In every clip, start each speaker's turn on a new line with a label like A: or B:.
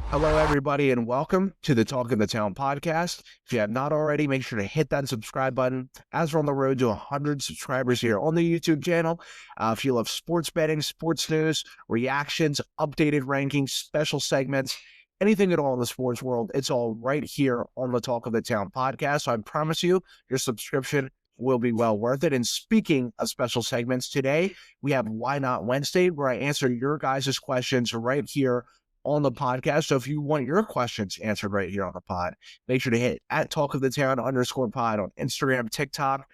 A: Hello, everybody, and welcome to the Talk of the Town podcast. If you have not already, make sure to hit that subscribe button as we're on the road to 100 subscribers here on the YouTube channel. If you love sports betting, sports news, reactions, updated rankings, special segments, anything at all in the sports world, it's all right here on the Talk of the Town podcast. So I promise you, your subscription will be well worth it. And speaking of special segments, today we have Why Not Wednesday, where I answer your guys' questions right here on the podcast. So if you want your questions answered right here on the pod, make sure to hit at Talk of the Town _pod on Instagram, TikTok,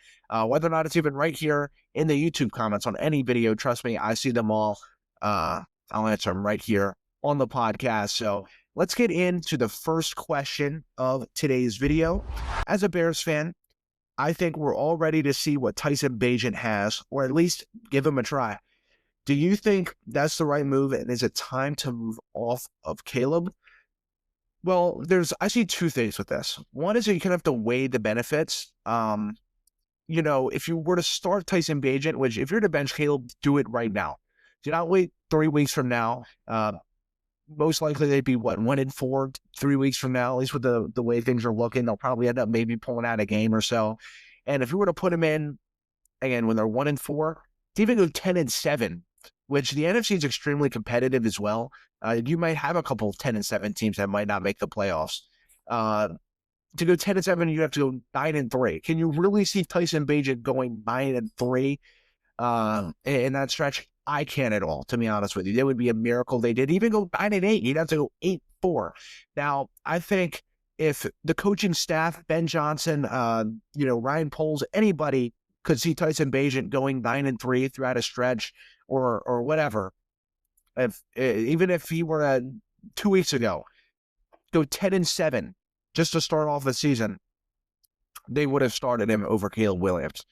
A: whether or not it's even right here in the YouTube comments on any video. Trust me, I see them all. I'll answer them right here on the podcast. So let's get into the first question of today's video. As a Bears fan, I think we're all ready to see what Tyson Bagent has, or at least give him a try. Do you think that's the right move, and is it time to move off of Caleb? Well, I see two things with this. One is that you kind of have to weigh the benefits. If you were to start Tyson Bagent, which if you're to bench Caleb, do it right now. Do not wait 3 weeks from now. Most likely they'd be 1-4 3 weeks from now, at least with the way things are looking. They'll probably end up maybe pulling out a game or so. And if you were to put him in again when they're 1-4, to even go 10-7, which the NFC is extremely competitive as well. You might have a couple of 10-7 teams that might not make the playoffs. To go 10-7, you have to go 9-3. Can you really see Tyson Bagent going 9-3 in that stretch? I can't at all, to be honest with you. That would be a miracle they did. Even go 9-8, you'd have to go 8-4. Now, I think if the coaching staff, Ben Johnson, Ryan Poles, anybody could see Tyson Bagent going 9-3 throughout a stretch or whatever. Even if he were 2 weeks ago, go 10-7 just to start off the season, they would have started him over Caleb Williams.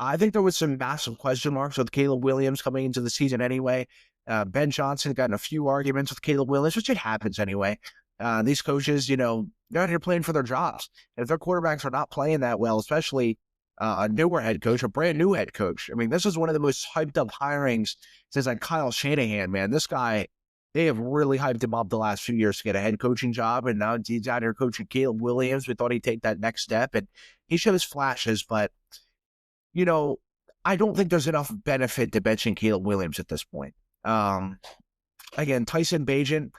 A: I think there was some massive question marks with Caleb Williams coming into the season anyway. Ben Johnson got in a few arguments with Caleb Williams, which it happens anyway. These coaches, they're out here playing for their jobs. And if their quarterbacks are not playing that well, especially a newer head coach, a brand new head coach. I mean, this is one of the most hyped up hirings since Kyle Shanahan, man. This guy, they have really hyped him up the last few years to get a head coaching job. And now he's out here coaching Caleb Williams. We thought he'd take that next step, and he shows flashes, but I don't think there's enough benefit to benching Caleb Williams at this point. Again, Tyson Bagent,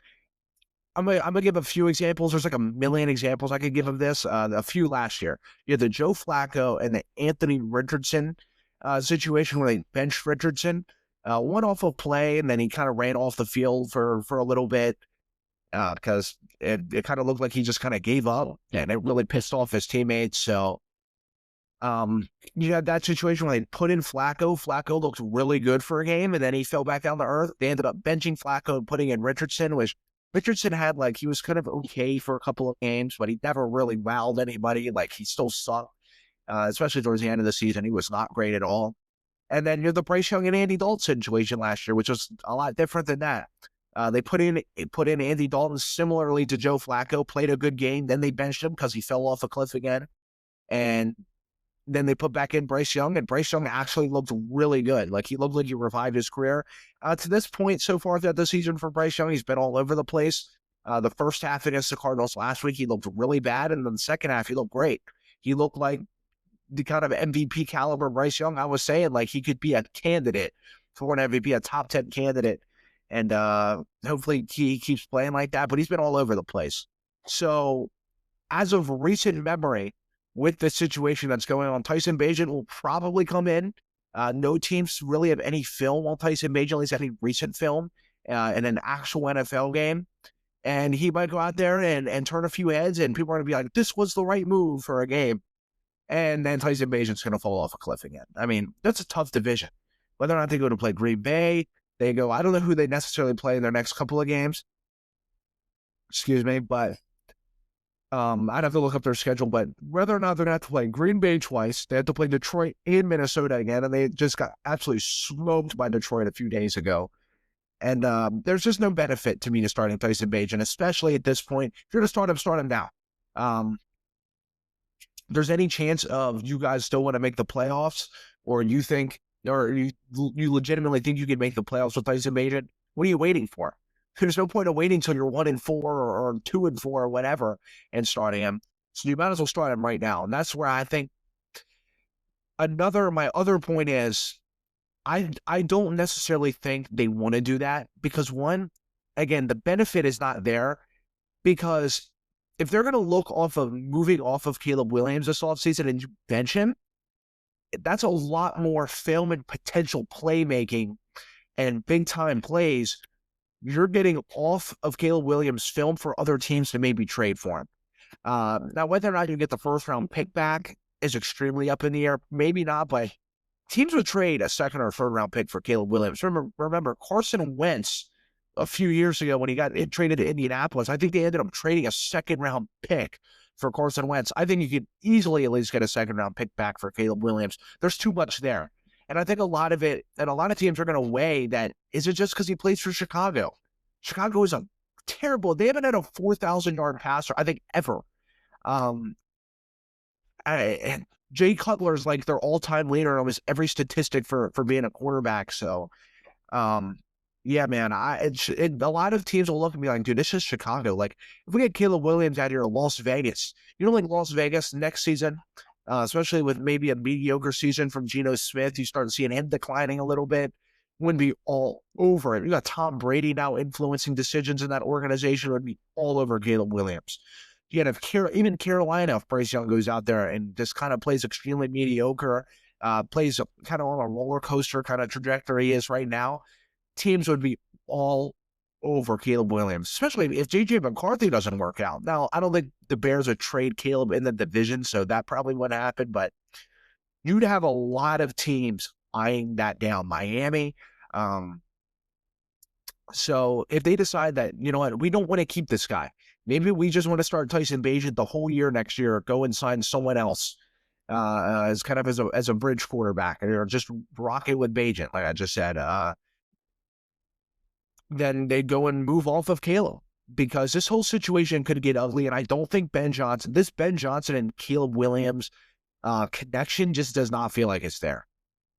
A: I'm gonna give a few examples. There's like a million examples I could give of this. A few last year. You had the Joe Flacco and the Anthony Richardson situation where they benched Richardson. One awful play, and then he kind of ran off the field for a little bit because it kind of looked like he just kind of gave up, and it really pissed off his teammates. So you had that situation where they put in Flacco. Flacco looked really good for a game, and then he fell back down to earth. They ended up benching Flacco and putting in Richardson, which Richardson had, he was kind of okay for a couple of games, but he never really wowed anybody. He still sucked, especially towards the end of the season. He was not great at all. And then you're the Bryce Young and Andy Dalton situation last year, which was a lot different than that. They put in Andy Dalton similarly to Joe Flacco, played a good game. Then they benched him because he fell off a cliff again. And then they put back in Bryce Young, and Bryce Young actually looked really good. He looked like he revived his career. To this point, so far throughout the season for Bryce Young, he's been all over the place. The first half against the Cardinals last week, he looked really bad, and then the second half, he looked great. He looked like the kind of MVP caliber Bryce Young. I was saying, he could be a candidate for an MVP, a top 10 candidate, and hopefully he keeps playing like that, but he's been all over the place. So, as of recent memory, with the situation that's going on, Tyson Bagent will probably come in. No teams really have any film on Tyson Bagent, at least any recent film, in an actual NFL game. And he might go out there and turn a few heads, and people are going to be like, this was the right move for a game. And then Tyson Bagent's going to fall off a cliff again. I mean, that's a tough division. Whether or not they go to play Green Bay, I don't know who they necessarily play in their next couple of games. Excuse me, but I'd have to look up their schedule, but whether or not they're going to have to play Green Bay twice, they have to play Detroit and Minnesota again, and they just got absolutely smoked by Detroit a few days ago. And there's just no benefit to me to starting Tyson Bagent, especially at this point. If you're going to start him now. There's any chance of you guys still want to make the playoffs, or you think, or you legitimately think you could make the playoffs with Tyson Bagent? What are you waiting for? There's no point of waiting until you're 1-4 or 2-4 or whatever and starting him. So you might as well start him right now. And that's where I think my other point is I don't necessarily think they want to do that because one, again, the benefit is not there because if they're going to look off of moving off of Caleb Williams this offseason and bench him, that's a lot more film and potential playmaking and big time plays you're getting off of Caleb Williams' film for other teams to maybe trade for him. Now, whether or not you get the first round pick back is extremely up in the air. Maybe not, but teams would trade a second or third round pick for Caleb Williams. Remember Carson Wentz a few years ago when he got traded to Indianapolis. I think they ended up trading a second round pick for Carson Wentz. I think you could easily at least get a second round pick back for Caleb Williams. There's too much there. And I think a lot of it, and a lot of teams are going to weigh that, is it just because he plays for Chicago? Chicago is a terrible, they haven't had a 4,000-yard passer, I think, ever. And Jay Cutler is like their all-time leader in almost every statistic for being a quarterback. So, yeah, man, a lot of teams will look at me like, dude, this is Chicago. Like, if we get Caleb Williams out here in Las Vegas, you know, like Las Vegas next season, especially with maybe a mediocre season from Geno Smith, you start seeing him declining a little bit, wouldn't be all over it. You got Tom Brady now influencing decisions in that organization, would be all over Caleb Williams. You have even Carolina, if Bryce Young goes out there and just kind of plays extremely mediocre, plays kind of on a roller coaster kind of trajectory he is right now, teams would be all over Caleb Williams, especially if J.J. McCarthy doesn't work out. Now, I don't think the Bears would trade Caleb in the division, so that probably wouldn't happen, but you'd have a lot of teams eyeing that down. Miami. So if they decide that, you know what, we don't want to keep this guy, maybe we just want to start Tyson Bagent the whole year next year, go and sign someone else as kind of as a bridge quarterback, or just rock it with Bagent, like I just said, then they'd go and move off of Caleb, because this whole situation could get ugly. And I don't think Ben Johnson and Caleb Williams connection just does not feel like it's there.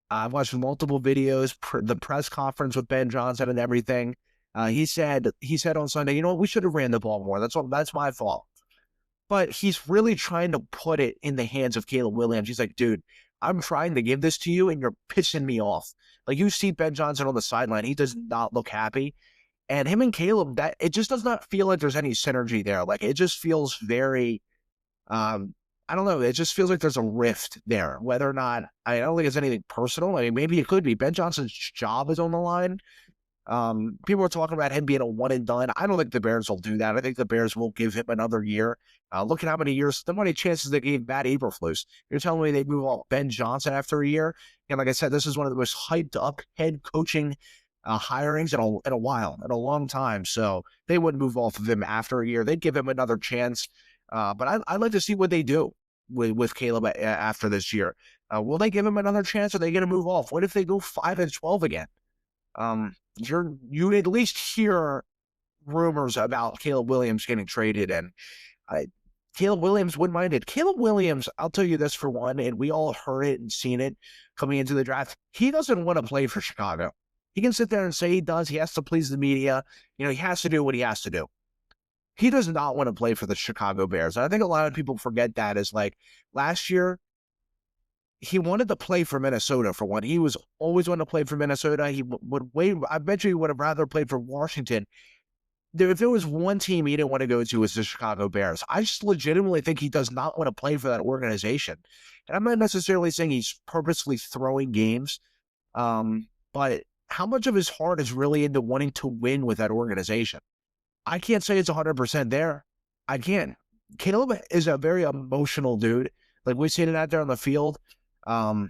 A: I've watched multiple videos, the press conference with Ben Johnson and everything. He said on Sunday, you know what, we should have ran the ball more. That's my fault. But he's really trying to put it in the hands of Caleb Williams. He's like, dude, I'm trying to give this to you and you're pissing me off. Like, you see Ben Johnson on the sideline, he does not look happy. And him and Caleb, that it just does not feel like there's any synergy there. Like, it just feels very, I don't know. It just feels like there's a rift there. Whether or not, I don't think it's anything personal. I mean, maybe it could be. Ben Johnson's job is on the line. People are talking about him being a one and done. I don't think the Bears will do that. I think the Bears will give him another year. Look at how many chances they gave Matt Eberflus. You're telling me they move off Ben Johnson after a year? And like I said, this is one of the most hyped up head coaching hirings in a long time. So they wouldn't move off of him after a year. They'd give him another chance. But I'd like to see what they do with Caleb after this year. Will they give him another chance, or are they going to move off? What if they go 5-12 again? You at least hear rumors about Caleb Williams getting traded, and Caleb Williams wouldn't mind it. Caleb Williams, I'll tell you this for one, and we all heard it and seen it coming into the draft. He doesn't want to play for Chicago. He can sit there and say he does. He has to please the media. You know, he has to do what he has to do. He does not want to play for the Chicago Bears. And I think a lot of people forget that. Is like last year, he wanted to play for Minnesota for one. He was always wanting to play for Minnesota. I bet you he would have rather played for Washington. If there was one team he didn't want to go to, was the Chicago Bears. I just legitimately think he does not want to play for that organization. And I'm not necessarily saying he's purposely throwing games, but how much of his heart is really into wanting to win with that organization? I can't say it's 100% there. I can't. Caleb is a very emotional dude. Like, we've seen it out there on the field. And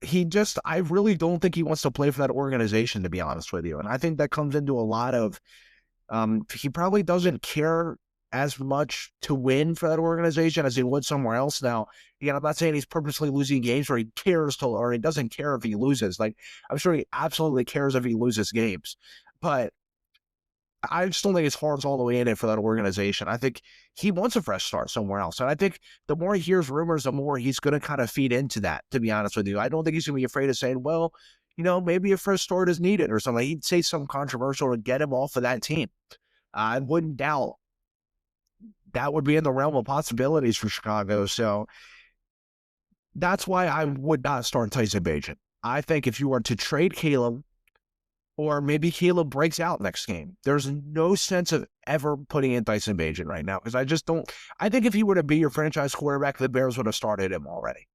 A: he just, I really don't think he wants to play for that organization, to be honest with you. And I think that comes into a lot of, he probably doesn't care as much to win for that organization as he would somewhere else. Now, again, I'm not saying he's purposely losing games or he doesn't care if he loses. Like, I'm sure he absolutely cares if he loses games, but I just don't think his heart's all the way in it for that organization. I think he wants a fresh start somewhere else. And I think the more he hears rumors, the more he's going to kind of feed into that, to be honest with you. I don't think he's going to be afraid of saying, well, maybe a first start is needed or something. He'd say something controversial to get him off of that team. I wouldn't doubt that would be in the realm of possibilities for Chicago. So that's why I would not start Tyson Bagent. I think if you were to trade Caleb, or maybe Caleb breaks out next game, there's no sense of ever putting in Tyson Bagent right now, because I just don't. I think if he were to be your franchise quarterback, the Bears would have started him already.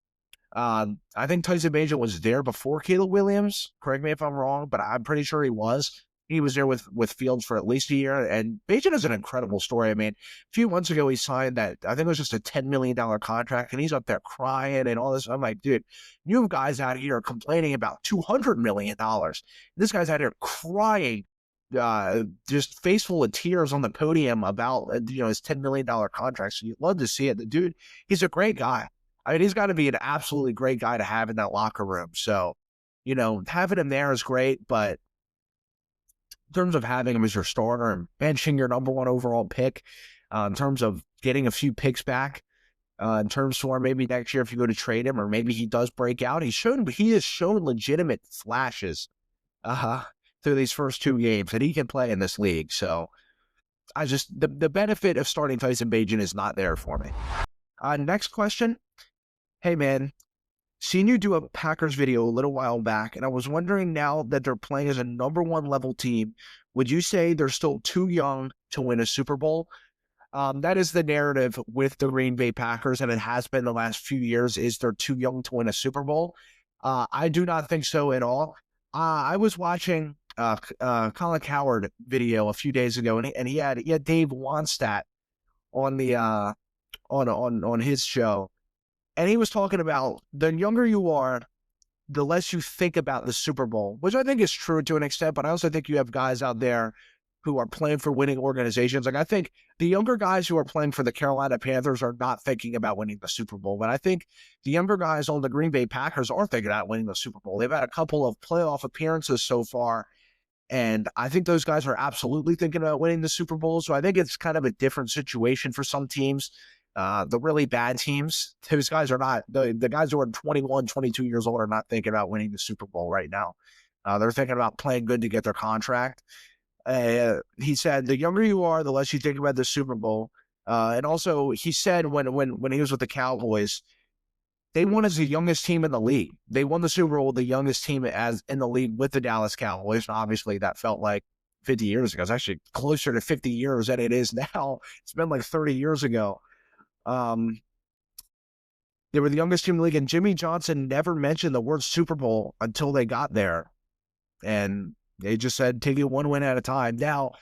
A: I think Tyson Bagent was there before Caleb Williams. Correct me if I'm wrong, but I'm pretty sure he was. He was there with Fields for at least a year, and Bagent is an incredible story. I mean, a few months ago, he signed that, I think it was just a $10 million contract, and he's up there crying and all this. I'm like, dude, you have guys out here complaining about $200 million. This guy's out here crying, just face full of tears on the podium about, his $10 million contract. So you'd love to see it. The dude, he's a great guy. I mean, he's got to be an absolutely great guy to have in that locker room. So, having him there is great, but in terms of having him as your starter and benching your number one overall pick, in terms of getting a few picks back, in terms for maybe next year if you go to trade him, or maybe he does break out. He has shown legitimate flashes through these first two games that he can play in this league. So I just, the benefit of starting Tyson Bagent is not there for me. Next question. Hey man, seen you do a Packers video a little while back, and I was wondering, now that they're playing as a number one level team, would you say they're still too young to win a Super Bowl? That is the narrative with the Green Bay Packers, and it has been the last few years, is they're too young to win a Super Bowl. I do not think so at all. I was watching Colin Cowherd video a few days ago, and he had Dave Wannstedt on the on his show. And he was talking about the younger you are, the less you think about the Super Bowl, which I think is true to an extent, but I also think you have guys out there who are playing for winning organizations. Like, I think the younger guys who are playing for the Carolina Panthers are not thinking about winning the Super Bowl, but I think the younger guys on the Green Bay Packers are thinking about winning the Super Bowl. They've had a couple of playoff appearances so far, and I think those guys are absolutely thinking about winning the Super Bowl. So I think it's kind of a different situation for some teams. The really bad teams, those guys are not, the guys who are 21, 22 years old are not thinking about winning the Super Bowl right now. They're thinking about playing good to get their contract. He said, the younger you are, the less you think about the Super Bowl. And also, he said when he was with the Cowboys, they won as the youngest team in the league. They won the Super Bowl, the youngest team as in the league with the Dallas Cowboys. And obviously, that felt like 50 years ago. It's actually closer to 50 years than it is now. It's been like 30 years ago. They were the youngest team in the league, and Jimmy Johnson never mentioned the word Super Bowl until they got there. And they just said, take it one win at a time. Now,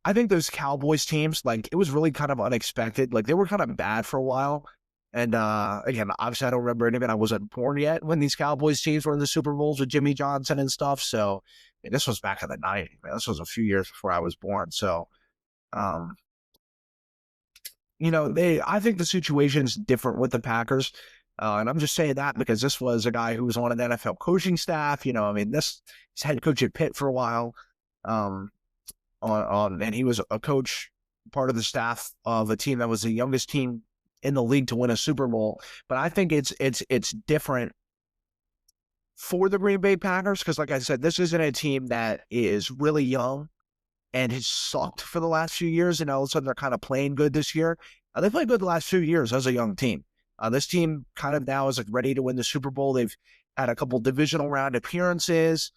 A: I think those Cowboys teams, like, it was really kind of unexpected. Like, they were kind of bad for a while. And again, obviously, I don't remember any of it. I wasn't born yet when these Cowboys teams were in the Super Bowls with Jimmy Johnson and stuff. So, this was back in the 90s, man. This was a few years before I was born. So, I think the situation's different with the Packers. And I'm just saying that because this was a guy who was on an NFL coaching staff. He's head coach at Pitt for a while. And he was a coach, part of the staff of a team that was the youngest team in the league to win a Super Bowl. But I think it's different for the Green Bay Packers because, like I said, this isn't a team that is really young and has sucked for the last few years, and all of a sudden they're kind of playing good this year. They played good the last few years as a young team. This team kind of now is like ready to win the Super Bowl. They've had a couple divisional round appearances,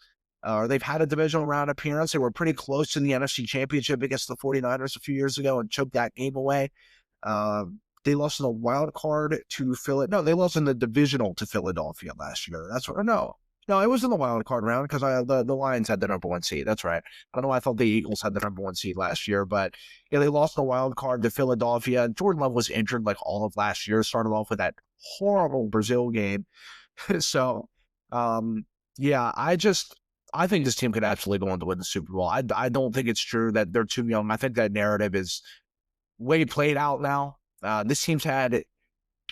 A: or they've had a divisional round appearance. They were pretty close in the NFC Championship against the 49ers a few years ago and choked that game away. They lost in the wild card to Philadelphia. No, they lost in the divisional to Philadelphia last year. No, it was in the wild card round because the Lions had the number one seed. That's right. I don't know. I thought the Eagles had the number one seed last year, but yeah, they lost the wild card to Philadelphia. Jordan Love was injured like all of last year. Started off with that horrible Brazil game. So, yeah, I think this team could absolutely go on to win the Super Bowl. I don't think it's true that they're too young. I think that narrative is way played out now. This team's had,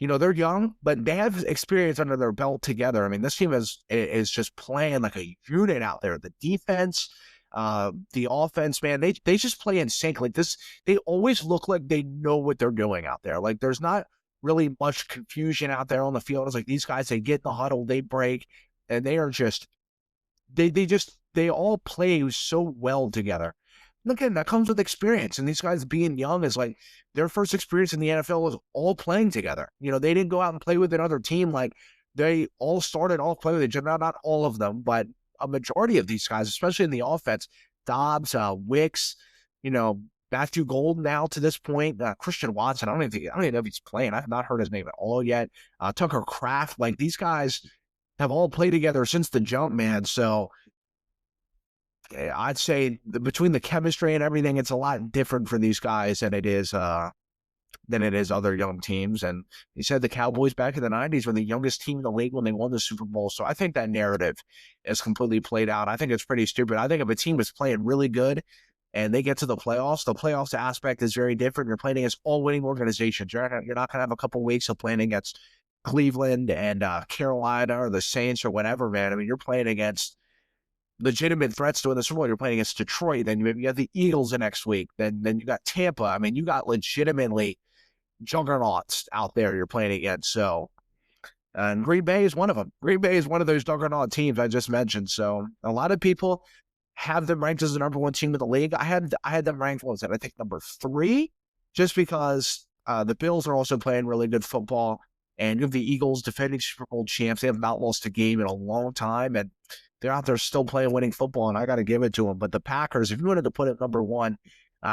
A: they're young, but they have experience under their belt together. I mean, this team is just playing like a unit out there. The defense, the offense, man, they just play in sync. Like this, they always look like they know what they're doing out there. Like there's not really much confusion out there on the field. It's like these guys, they get in the huddle, they break, and they are just they all play so well together. And again, that comes with experience. And these guys being young is like their first experience in the NFL was all playing together. They didn't go out and play with another team. Like they all started off playing with each other. Not all of them, but a majority of these guys, especially in the offense, Dobbs, Wicks, Matthew Gold now to this point, Christian Watson. I don't even know if he's playing. I've not heard his name at all yet. Tucker Kraft, like these guys have all played together since the jump, man. So I'd say between the chemistry and everything, it's a lot different for these guys than it is other young teams. And he said the Cowboys back in the 90s were the youngest team in the league when they won the Super Bowl. So I think that narrative is completely played out. I think it's pretty stupid. I think if a team is playing really good and they get to the playoffs aspect is very different. You're playing against all winning organizations. You're not going to have a couple weeks of playing against Cleveland and Carolina or the Saints or whatever, man. I mean, you're playing against legitimate threats to win the Super Bowl. You're playing against Detroit. Then you have the Eagles the next week. Then you got Tampa. I mean, you got legitimately juggernauts out there you're playing against. So, and Green Bay is one of them. Green Bay is one of those juggernaut teams I just mentioned. So a lot of people have them ranked as the number one team in the league. I had them ranked, what was that? I think number 3, just because the Bills are also playing really good football. And you have the Eagles, defending Super Bowl champs. They have not lost a game in a long time. And they're out there still playing winning football. And I got to give it to them. But the Packers, if you wanted to put it number 1,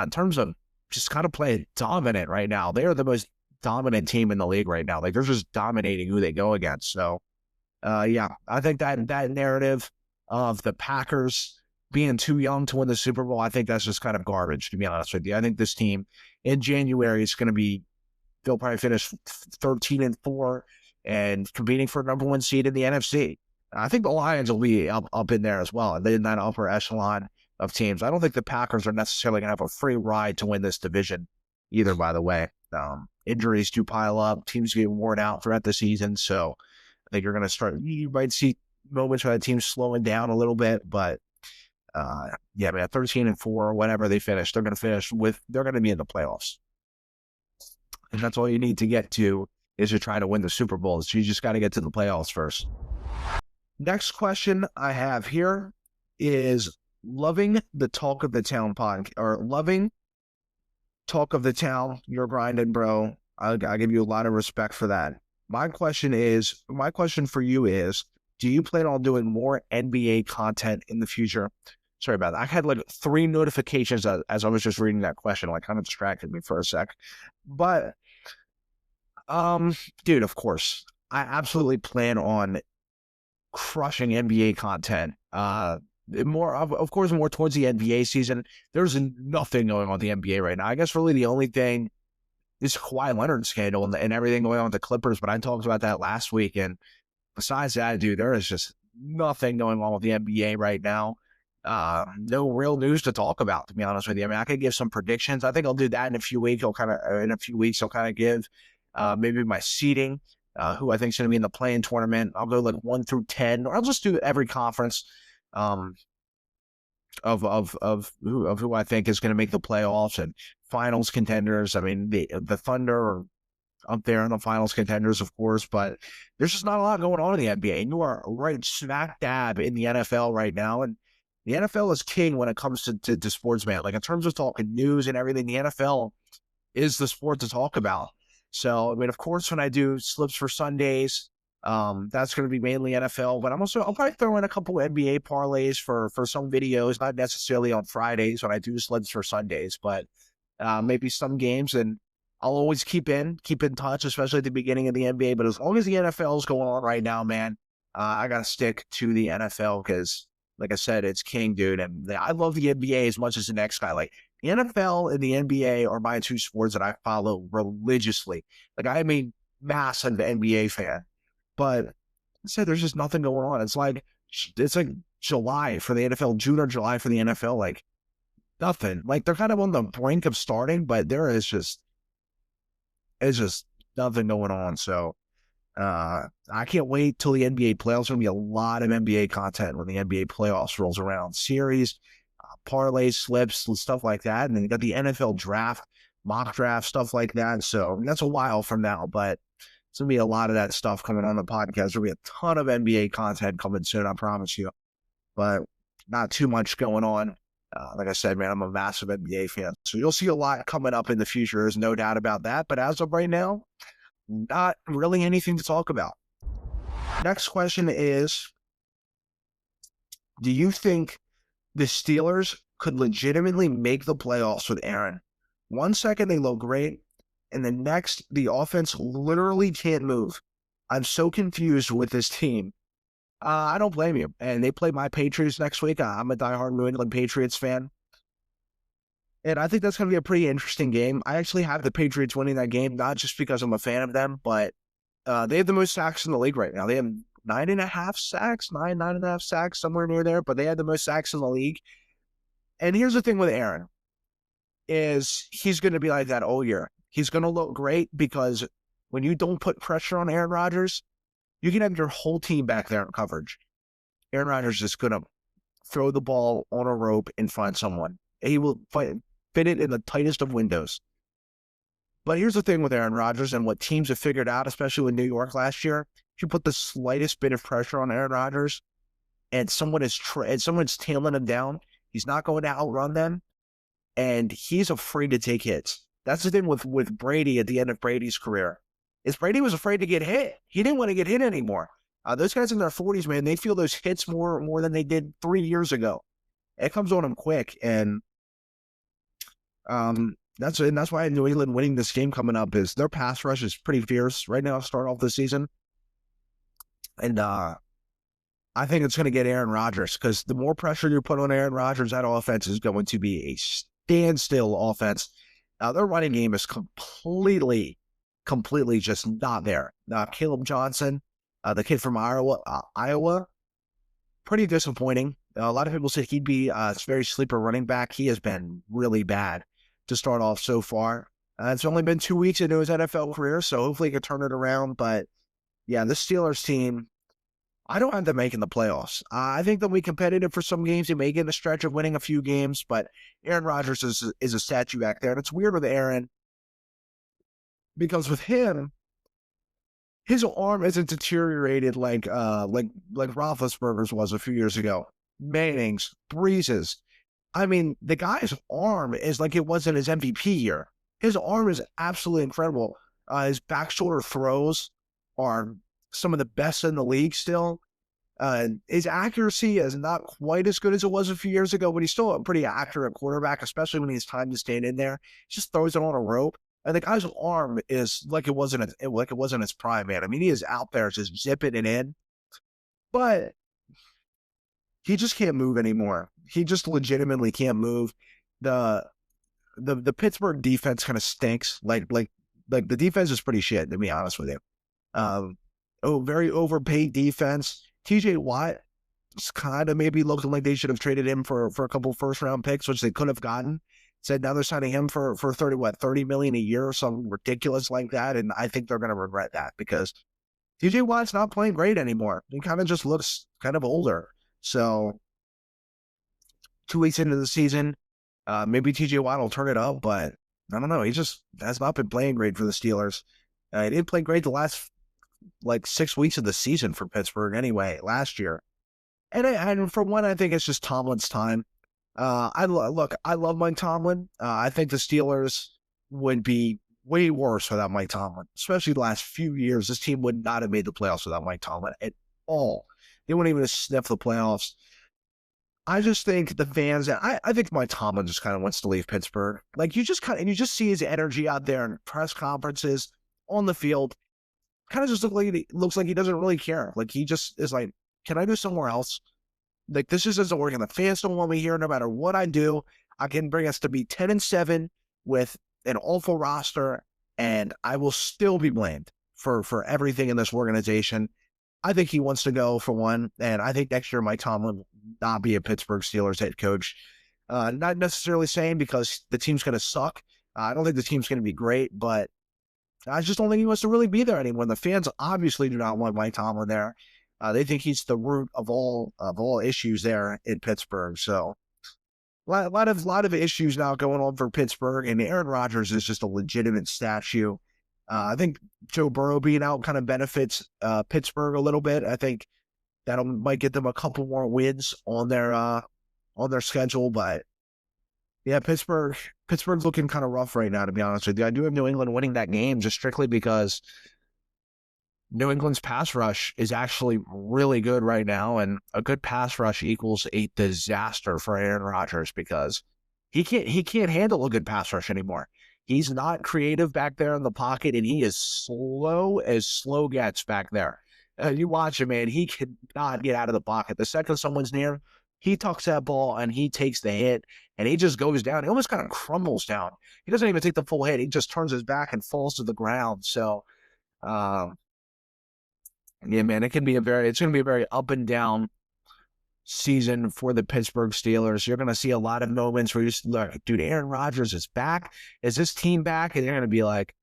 A: in terms of just kind of playing dominant right now, they are the most dominant team in the league right now. Like they're just dominating who they go against. So, yeah, I think that narrative of the Packers being too young to win the Super Bowl, I think that's just kind of garbage, to be honest with you. I think this team in January is going to be, they'll probably finish 13-4 and competing for a number 1 seed in the NFC. I think the Lions will be up in there as well. They're in that upper echelon of teams. I don't think the Packers are necessarily going to have a free ride to win this division either, by the way. Injuries do pile up. Teams get worn out throughout the season. So I think you might see moments where the team's slowing down a little bit, but yeah, man, 13-4 or whatever they finish, they're going to be in the playoffs. And that's all you need to get to is to try to win the Super Bowl. So you just got to get to the playoffs first. Next question I have here is loving the Talk of the Town podcast, or loving Talk of the Town. You're grinding, bro. I give you a lot of respect for that. My question for you is, do you plan on doing more NBA content in the future? Sorry about that. I had like 3 notifications as I was just reading that question. Like kind of distracted me for a sec. But, dude, of course, I absolutely plan on crushing NBA content. Of course, more towards the NBA season. There's nothing going on with the NBA right now. I guess really the only thing is Kawhi Leonard scandal and everything going on with the Clippers. But I talked about that last week. And besides that, dude, there is just nothing going on with the NBA right now. No real news to talk about, to be honest with you. I mean, I could give some predictions. I think I'll do that in a few weeks. I'll kind of give maybe my seeding, who I think is going to be in the play-in tournament. I'll go like 1 through 10, or I'll just do every conference of who I think is going to make the playoffs and finals contenders. I mean, the Thunder are up there in the finals contenders, of course, but there's just not a lot going on in the NBA. And you are right smack dab in the NFL right now. And the NFL is king when it comes to sports, man. Like in terms of talking news and everything, the NFL is the sport to talk about. So, I mean, of course, when I do slips for Sundays, that's going to be mainly NFL, but I'll probably throw in a couple NBA parlays for some videos, not necessarily on Fridays when I do slips for Sundays, but maybe some games. And I'll always keep in touch, especially at the beginning of the NBA. But as long as the NFL is going on right now, man, I got to stick to the NFL because, like I said, it's king, dude. And I love the NBA as much as the next guy. Like the NFL and the NBA are my 2 sports that I follow religiously. Like I'm a massive NBA fan, but I said there's just nothing going on. It's like July for the NFL, June or July for the NFL. Like nothing. Like they're kind of on the brink of starting, but it's just nothing going on. So I can't wait till the NBA playoffs. There's going to be a lot of NBA content when the NBA playoffs rolls around. Series, parlays, slips, stuff like that. And then you got the NFL draft, mock draft, stuff like that. So that's a while from now, but it's going to be a lot of that stuff coming on the podcast. There'll be a ton of NBA content coming soon, I promise you. but not too much going on. Like I said, man, I'm a massive NBA fan. So you'll see a lot coming up in the future. There's no doubt about that. But as of right now, not really anything to talk about. Next question is, do you think the Steelers could legitimately make the playoffs with Aaron? 1 second they look great, and the next the offense literally can't move. I'm so confused with this team. I don't blame you. And they play my Patriots next week. I'm a diehard New England Patriots fan. And I think that's going to be a pretty interesting game. I actually have the Patriots winning that game, not just because I'm a fan of them, but they have the most sacks in the league right now. They have 9.5 sacks, somewhere near there, but they had the most sacks in the league. And here's the thing with Aaron, is he's going to be like that all year. He's going to look great because when you don't put pressure on Aaron Rodgers, you can have your whole team back there in coverage. Aaron Rodgers is going to throw the ball on a rope and find someone. He will fit it in the tightest of windows. But here's the thing with Aaron Rodgers and what teams have figured out, especially with New York last year. If you put the slightest bit of pressure on Aaron Rodgers and someone's tailing him down, he's not going to outrun them, and he's afraid to take hits. That's the thing with Brady at the end of Brady's career. Is Brady was afraid to get hit. He didn't want to get hit anymore. Those guys in their 40s, man, they feel those hits more than they did 3 years ago. It comes on them quick, and that's why New England winning this game coming up is their pass rush is pretty fierce right now to start off the season. And I think it's going to get Aaron Rodgers because the more pressure you put on Aaron Rodgers, that offense is going to be a standstill offense. Their running game is completely just not there. Caleb Johnson, the kid from Iowa, pretty disappointing. A lot of people said he'd be a very sleeper running back. He has been really bad to start off so far. It's only been 2 weeks into his NFL career, so hopefully he can turn it around. But yeah, the Steelers team, I don't have them making the playoffs. I think they'll be competitive for some games. They may get in a stretch of winning a few games, but Aaron Rodgers is a statue back there. And it's weird with Aaron because with him, his arm isn't deteriorated like Roethlisberger's was a few years ago. Manning's, Breeze's. I mean, the guy's arm is like it was in his MVP year. His arm is absolutely incredible. His back shoulder throws are some of the best in the league still. His accuracy is not quite as good as it was a few years ago, but he's still a pretty accurate quarterback, especially when he has time to stand in there. He just throws it on a rope. And the guy's arm is like it wasn't its prime, man. I mean, he is out there just zipping it in. But he just can't move anymore. He just legitimately can't move. The Pittsburgh defense kind of stinks. Like the defense is pretty shit, to be honest with you. Very overpaid defense. TJ Watt is kind of maybe looking like they should have traded him for a couple first round picks, which they could have gotten. Said now they're signing him for $30 million a year or something ridiculous like that. And I think they're going to regret that because TJ Watt's not playing great anymore. He kind of just looks kind of older. So 2 weeks into the season, maybe TJ Watt will turn it up, but I don't know. He just has not been playing great for the Steelers. He didn't play great the last 6 weeks of the season for Pittsburgh anyway, last year. And for one, I think it's just Tomlin's time. I love Mike Tomlin. I think the Steelers would be way worse without Mike Tomlin, especially the last few years. This team would not have made the playoffs without Mike Tomlin at all. They wouldn't even sniff the playoffs. I just think the fans, I think Mike Tomlin just kind of wants to leave Pittsburgh. Like you just see his energy out there in press conferences, on the field. Kind of just looks like he doesn't really care. Like he just is like, can I go somewhere else? Like this just isn't working. The fans don't want me here. No matter what I do, I can bring us to be 10-7 with an awful roster, and I will still be blamed for everything in this organization. I think he wants to go for one, and I think next year Mike Tomlin will not be a Pittsburgh Steelers head coach. Not necessarily saying because the team's going to suck. I don't think the team's going to be great, but I just don't think he wants to really be there anymore. The fans obviously do not want Mike Tomlin there. They think he's the root of all issues there in Pittsburgh. So a lot of issues now going on for Pittsburgh, and Aaron Rodgers is just a legitimate statue. I think Joe Burrow being out kind of benefits Pittsburgh a little bit. I think That might get them a couple more wins on their schedule, but yeah, Pittsburgh's looking kind of rough right now, to be honest with you. I do have New England winning that game just strictly because New England's pass rush is actually really good right now, and a good pass rush equals a disaster for Aaron Rodgers because he can't handle a good pass rush anymore. He's not creative back there in the pocket, and he is slow as slow gets back there. You watch him, man. He cannot get out of the pocket. The second someone's near, he tucks that ball and he takes the hit, and he just goes down. He almost kind of crumbles down. He doesn't even take the full hit. He just turns his back and falls to the ground. So, um, yeah, man, it's going to be a very up and down season for the Pittsburgh Steelers. You're going to see a lot of moments where you just like, dude, Aaron Rodgers is back. Is this team back? And they're going to be like,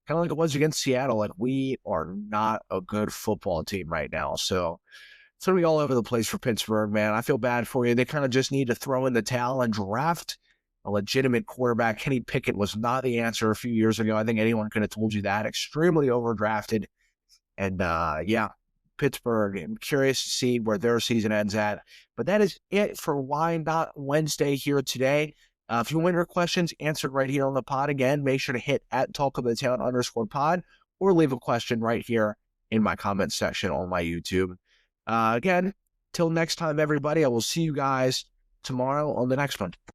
A: kind of like it was against Seattle. Like, we are not a good football team right now. So it's going to be all over the place for Pittsburgh, man. I feel bad for you. They kind of just need to throw in the towel and draft a legitimate quarterback. Kenny Pickett was not the answer a few years ago. I think anyone could have told you that. Extremely overdrafted. And yeah, Pittsburgh, I'm curious to see where their season ends at. But that is it for Why Not Wednesday here today. If you want your questions answered right here on the pod again, make sure to hit @talkofthetown_pod or leave a question right here in my comments section on my YouTube. Again, till next time, everybody, I will see you guys tomorrow on the next one.